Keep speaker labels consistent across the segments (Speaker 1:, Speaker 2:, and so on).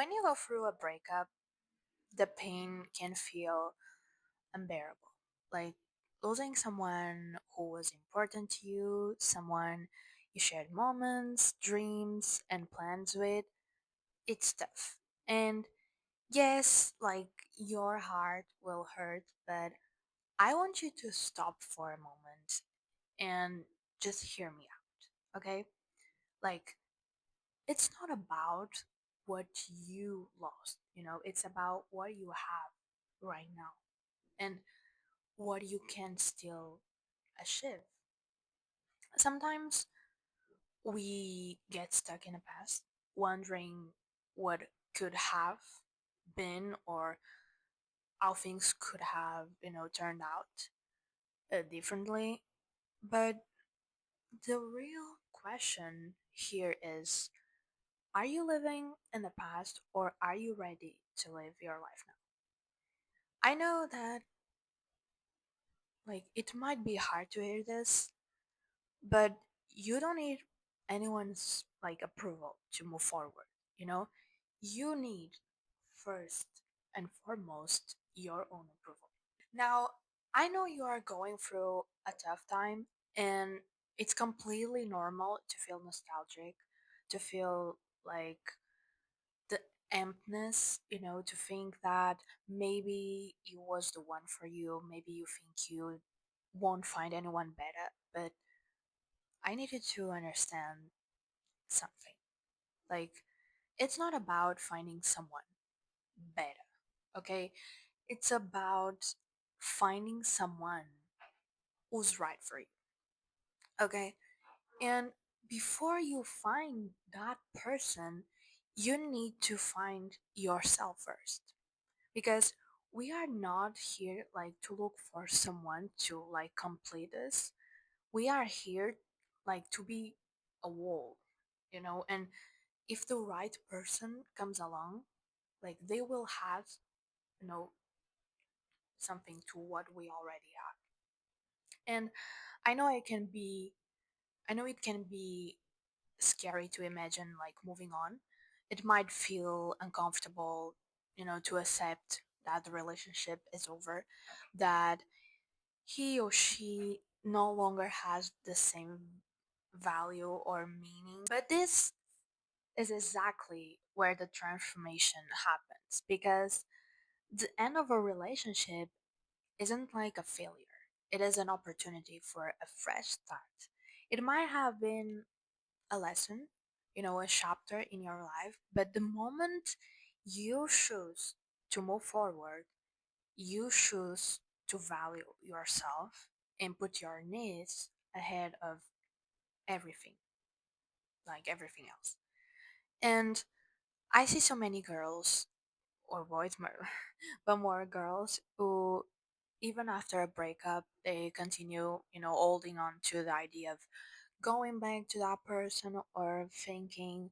Speaker 1: When you go through a breakup, the pain can feel unbearable. Like losing someone who was important to you, someone you shared moments, dreams, and plans with, it's tough. And yes, like your heart will hurt, but I want you to stop for a moment and just hear me out, okay? Like, it's not about what you lost, it's about what you have right now and what you can still achieve. Sometimes we get stuck in the past, wondering what could have been or how things could have, turned out differently. But the real question here is, are you living in the past or are you ready to live your life now? I know that like it might be hard to hear this, but you don't need anyone's like approval to move forward, you know? You need first and foremost your own approval. Now, I know you are going through a tough time and it's completely normal to feel nostalgic, to feel like the emptiness, to think that maybe it was the one for you, maybe you think you won't find anyone better, but I needed to understand something. Like, it's not about finding someone better, okay? It's about finding someone who's right for you, okay? And before you find that person, you need to find yourself first. Because we are not here like to look for someone to like complete us. We are here like to be a wall, and if the right person comes along, like they will have, you know, something to what we already are. And I know I know it can be scary to imagine like moving on. It might feel uncomfortable, to accept that the relationship is over, that he or she no longer has the same value or meaning. But this is exactly where the transformation happens because the end of a relationship isn't like a failure, it is an opportunity for a fresh start. It might have been a lesson, a chapter in your life, but the moment you choose to move forward, you choose to value yourself and put your needs ahead of everything, like everything else. And I see so many girls or boys more, but more girls who even after a breakup they continue, holding on to the idea of going back to that person or thinking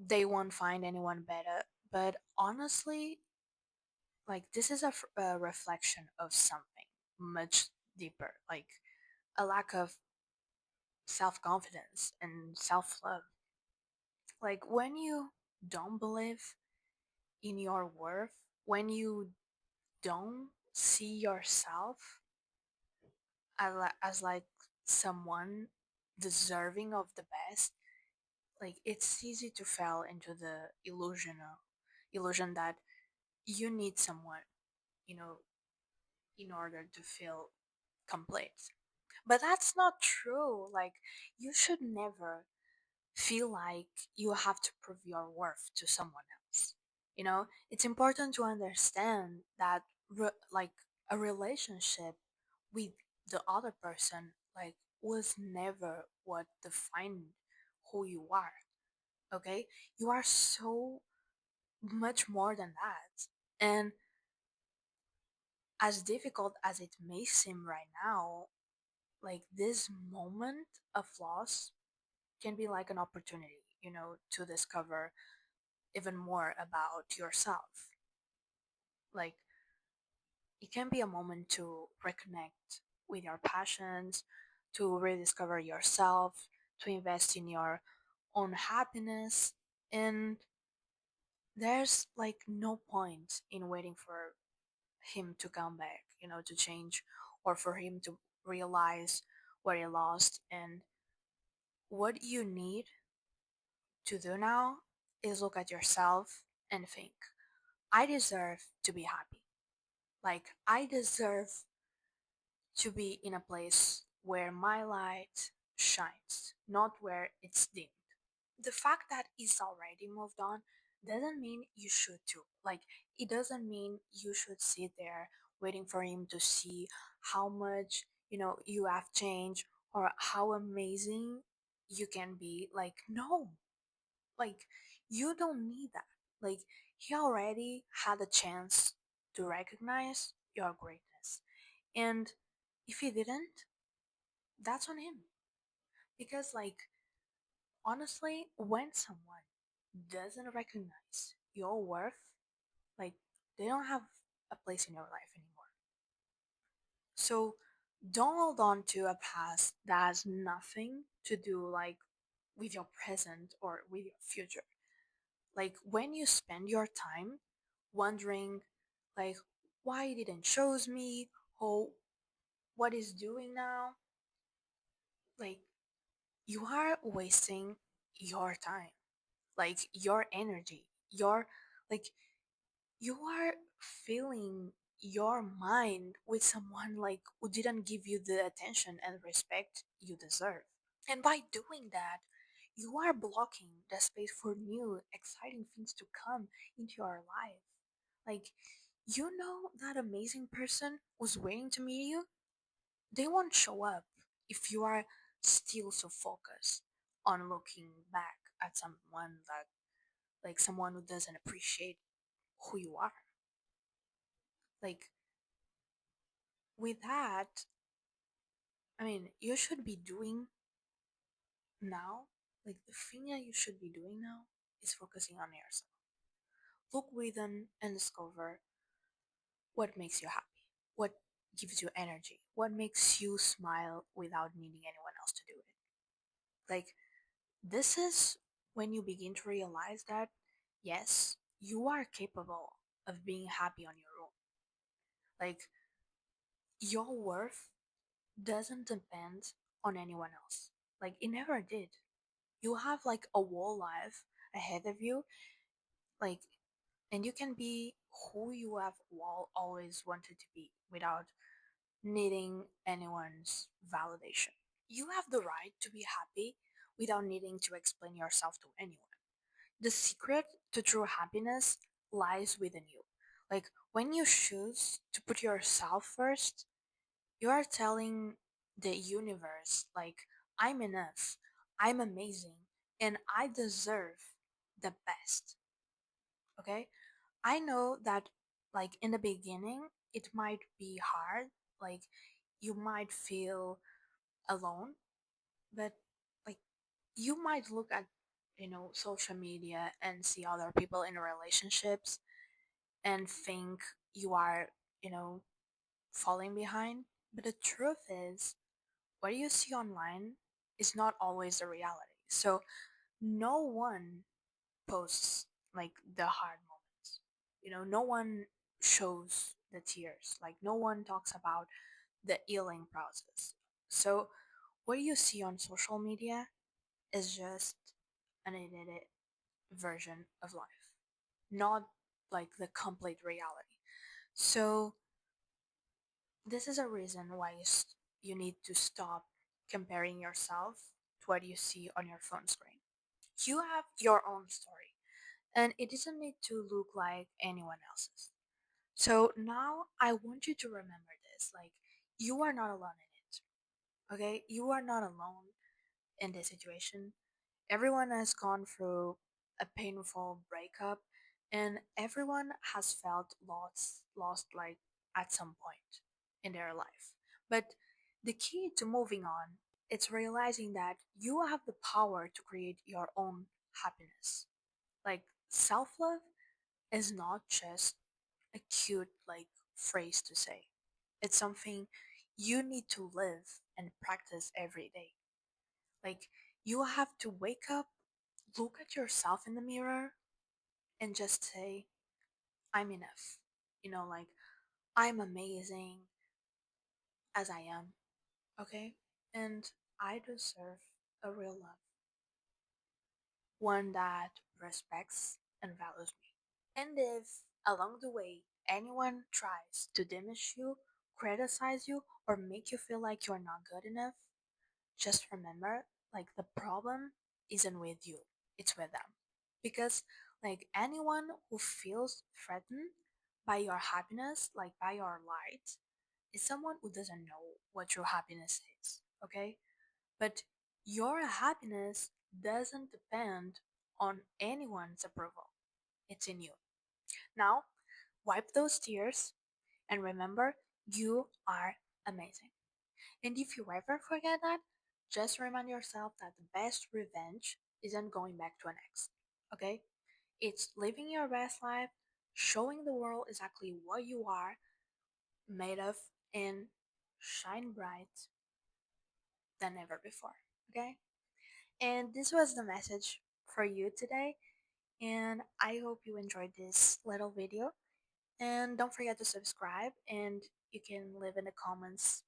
Speaker 1: they won't find anyone better. But honestly, like this is a reflection of something much deeper, like a lack of self-confidence and self-love. Like when you don't believe in your worth, when you don't see yourself as like someone deserving of the best, like it's easy to fall into the illusion that you need someone, you know, in order to feel complete. But that's not true. Like you should never feel like you have to prove your worth to someone else. It's important to understand that like a relationship with the other person like was never what defined who you are. Okay? You are so much more than that. And as difficult as it may seem right now, like this moment of loss can be like an opportunity, to discover even more about yourself. Like it can be a moment to reconnect with your passions, to rediscover yourself, to invest in your own happiness. And there's like no point in waiting for him to come back, to change, or for him to realize what he lost. And what you need to do now is look at yourself and think, I deserve to be happy. Like, I deserve to be in a place where my light shines, not where it's dimmed. The fact that he's already moved on doesn't mean you should too. Like, it doesn't mean you should sit there waiting for him to see how much, you have changed or how amazing you can be. Like, no, like, you don't need that. Like, he already had a chance to recognize your greatness. And if he didn't, that's on him. Because, like, honestly, when someone doesn't recognize your worth, like, they don't have a place in your life anymore. So don't hold on to a past that has nothing to do, like, with your present or with your future. Like, when you spend your time wondering, like, why he didn't chose me, or what he's doing now, like, you are wasting your time, like your energy, your, like, you are filling your mind with someone like who didn't give you the attention and respect you deserve. And by doing that, you are blocking the space for new exciting things to come into your life. Like, that amazing person was waiting to meet you, they won't show up if you are still so focused on looking back at someone that, like, someone who doesn't appreciate who you are. Like, with that, I mean, you should be doing now, like, the thing that you should be doing now is focusing on yourself. Look within and discover what makes you happy, what gives you energy, what makes you smile without needing anyone else to do it. Like, this is when you begin to realize that, yes, you are capable of being happy on your own. Like, your worth doesn't depend on anyone else. Like, it never did. You have like a whole life ahead of you, like, and you can be who you have always wanted to be without needing anyone's validation. You have the right to be happy without needing to explain yourself to anyone. The secret to true happiness lies within you. Like, when you choose to put yourself first, you are telling the universe, like, I'm enough, I'm amazing, and I deserve the best. Okay? I know that, like, in the beginning, it might be hard. Like, you might feel alone, but, like, you might look at, social media and see other people in relationships and think you are, you know, falling behind. But the truth is, what you see online is not always the reality. So no one posts like the hard moments. No one shows the tears. Like, no one talks about the healing process. So what you see on social media is just an edited version of life, not like the complete reality. So this is a reason why you need to stop comparing yourself to what you see on your phone screen. You have your own story, and it doesn't need to look like anyone else's. So now I want you to remember this, like, you are not alone in it. Okay? You are not alone in this situation. Everyone has gone through a painful breakup, and everyone has felt lost, like, at some point in their life. But the key to moving on is realizing that you have the power to create your own happiness. Like, self-love is not just a cute, like, phrase to say. It's something you need to live and practice every day. Like, you have to wake up, look at yourself in the mirror, and just say, I'm enough. Like, I'm amazing as I am, okay? And I deserve a real love, one that respects and values me. And if along the way anyone tries to diminish you, criticize you, or make you feel like you're not good enough, just remember, like, the problem isn't with you, it's with them. Because, like, anyone who feels threatened by your happiness, like by your light, is someone who doesn't know what your happiness is, okay? But your happiness doesn't depend on anyone's approval, it's in you. Now, wipe those tears and remember, you are amazing. And if you ever forget that, just remind yourself that the best revenge isn't going back to an ex. Okay? It's living your best life, showing the world exactly what you are made of, and shine bright than ever before. Okay? And this was the message for you today. And I hope you enjoyed this little video. And don't forget to subscribe, and you can leave in the comments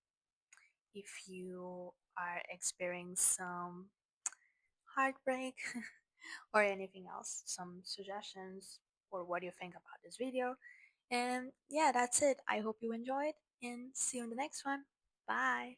Speaker 1: if you are experiencing some heartbreak or anything else, some suggestions or what you think about this video. And yeah, that's it. I hope you enjoyed and see you in the next one. Bye.